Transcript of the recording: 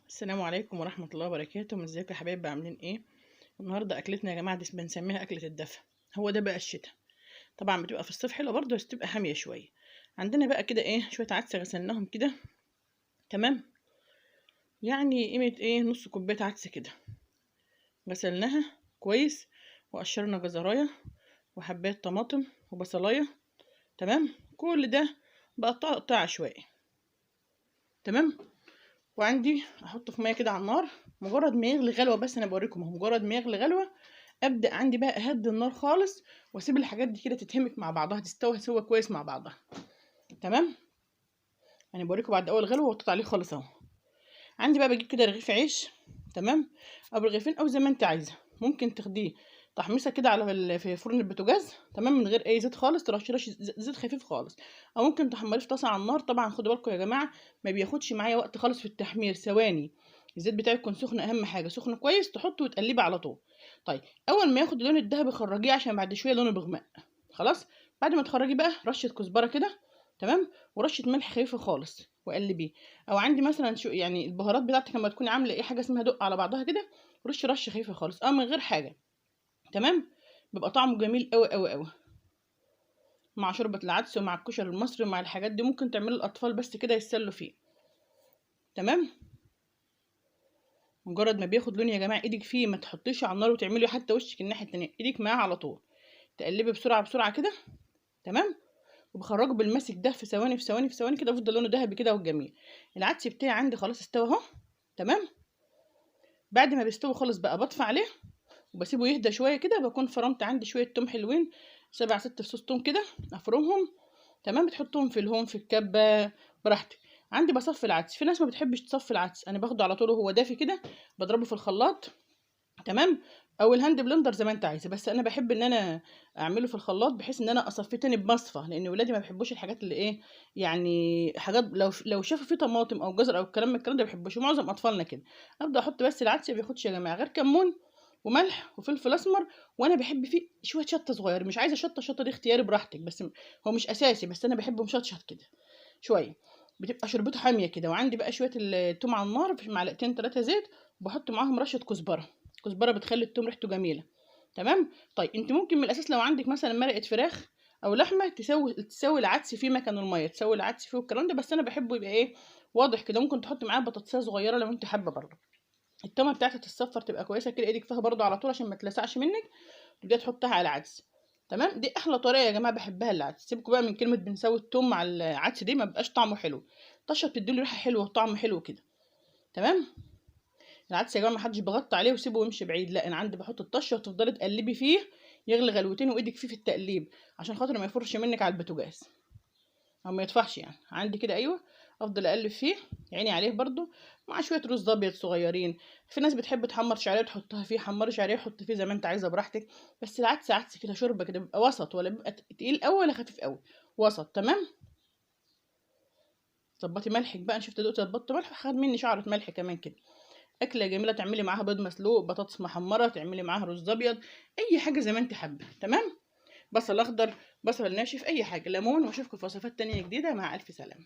السلام عليكم ورحمة الله وبركاته. ازيكم يا حبايبي، عاملين ايه؟ النهارده اكلتنا يا جماعة دي بنسميها اكلة الدفا. هو ده بقى الشتاء. طبعا بتبقى في الصيف حلوة برضه، بس تبقى حامية شوية. عندنا بقى كده ايه، شوية عدس غسلناهم كده. تمام. يعني قيمة ايه، نص كوباية عدس كده. غسلناها كويس، وقشرنا جزراية وحباية طماطم وبصلاية. تمام. كل ده بقطعه قطع عشوائي. تمام. وعندي احطه في ميه كده على النار، مجرد ما يغلي غلوه، بس انا بوريكم اهو، مجرد ما يغلي غلوه ابدا عندي بقى اهدي النار خالص، واسيب الحاجات دي كده تتهمك مع بعضها، تستوي سوا كويس مع بعضها. تمام. يعني بوريكم بعد اول غلوه وطيت عليه خالص اهو. عندي بقى بجيب كده رغيف عيش. تمام. او رغيفين او زي ما انت عايزه. ممكن تاخديه تحميصه كده على في فرن البوتاجاز، تمام، من غير اي زيت خالص، ترشي زيت خفيف خالص. او ممكن تحمريه في طاسه على النار. طبعا خدوا بالكم يا جماعه، ما بياخدش معايا وقت خالص في التحمير، ثواني. الزيت بتاعك يكون سخن، اهم حاجه سخن كويس، تحطه وتقلبي على طول. طيب. اول ما ياخد اللون الذهبي خرجيه، عشان بعد شويه لونه بيغمق. خلاص. بعد ما تخرجي بقى رشه كزبره كده. تمام. ورشه ملح خفيفه خالص وقلبيه. او عندي مثلا شو يعني البهارات بتاعتك لما تكوني عامله ايه، حاجه اسمها دق على بعضها كده. رشه خفيفه خالص، من غير حاجه. تمام. بيبقى طعمه جميل قوي قوي قوي. مع شوربه العدس ومع الكشري المصري ومع الحاجات دي، ممكن تعملوا الاطفال بس كده يتسلوا فيه. تمام. مجرد ما بياخد لون يا جماعه، ايدك فيه ما تحطيش على النار وتعملي حتى وشك الناحيه التانيه، ايدك معاه على طول. تقلبي بسرعه بسرعه كده. تمام. وبخرجه بالماسك ده في ثواني في ثواني في ثواني كده، يفضل لونه ذهبي كده وجميل. العدس بتاعي عندي خلاص استوى اهو. تمام. بعد ما بيستوي خالص بقى بطفي عليه، وبسيبه يهدى شويه كده. بكون فرمت عندي شويه توم حلوين، 7 6 فصوص توم كده. افرمهم. تمام. بتحطهم في الهون في الكبه براحتك. عندي بصفي العدس، في ناس ما بتحبش تصفي العدس، انا باخده على طول وهو دافي كده. بضربه في الخلاط. تمام. او الهاند بلندر زي ما انت عايزه، بس انا بحب ان انا اعمله في الخلاط، بحيث ان انا اصفيه تاني بمصفى، لان ولادي ما بيحبوش الحاجات اللي ايه، يعني حاجات لو شافوا فيه طماطم او جزر او الكلام من الكلام ده ما بيحبوش، ومعظم اطفالنا كده. ابدا احط بس العدس، ما بياخدش يا جماعه غير كمون وملح وفلفل اسمر. وانا بحب فيه شويه شطه صغير، مش عايزه شطه، شطه دي اختياري براحتك، بس هو مش اساسي، بس انا بحبه مشطشط كده شويه. بتبقى شربته حاميه كده. وعندي بقى شويه التوم على النار في معلقتين 3 زيت، وبحط معاهم رشه كزبره. الكزبره بتخلي التوم ريحته جميله. تمام. طيب انت ممكن من الاساس لو عندك مثلا مرقه فراخ او لحمه، تسوي العدس فيه مكان الميه، تسوي العدس فيه والكلام ده، بس انا بحبه يبقى ايه، واضح كده. ممكن تحط معاه بطاطسيه صغيره لو انت حابه برضه. التومه بتاعتها تتصفر تبقى كويسه كده، ايدك فيها برضه على طول عشان ما تلسعش منك. تبداي تحطها على العدس. تمام. دي احلى طريقه يا جماعه بحبها العدس. سيبكم بقى من كلمه بنسوي التوم مع العدس دي، ما بقاش طعمه حلو. طشه بتديله ريحه حلوه وطعم حلو كده. تمام. العدس يا جماعه ما حدش بيغطي عليه ويسيبه ويمشي بعيد، لا، انا عندي بحط الطشه وتفضلي تقلبي فيه. يغلي غلوتين وايدك فيه في التقليب، عشان خاطر ما يفرش منك على البوتاجاز، او ما يطفحش يعني. عندي كده، ايوه. افضل اقلب فيه. عيني عليه برضو. مع شويه رز ابيض صغيرين. في ناس بتحب تحمر شعريه تحطها فيه، حمري شعريه حط فيه زي ما انت عايزه براحتك. بس العدس عدس كده شوربه كده، بيبقى وسط، ولا بيبقى تقيل قوي ولا خفيف قوي. وسط. تمام. ظبطي ملحك بقى، انا شفت دقت ظبطت ملح، خد مني شعره ملح كمان كده. اكله جميله، تعملي معاها بيض مسلوق، بطاطس محمره، تعملي معاها رز ابيض. اي حاجه زي ما انت حابه. تمام. بصل اخضر، بصل ناشف، اي حاجه، ليمون. واشوفكم في وصفات تانية جديده، مع الف سلامه.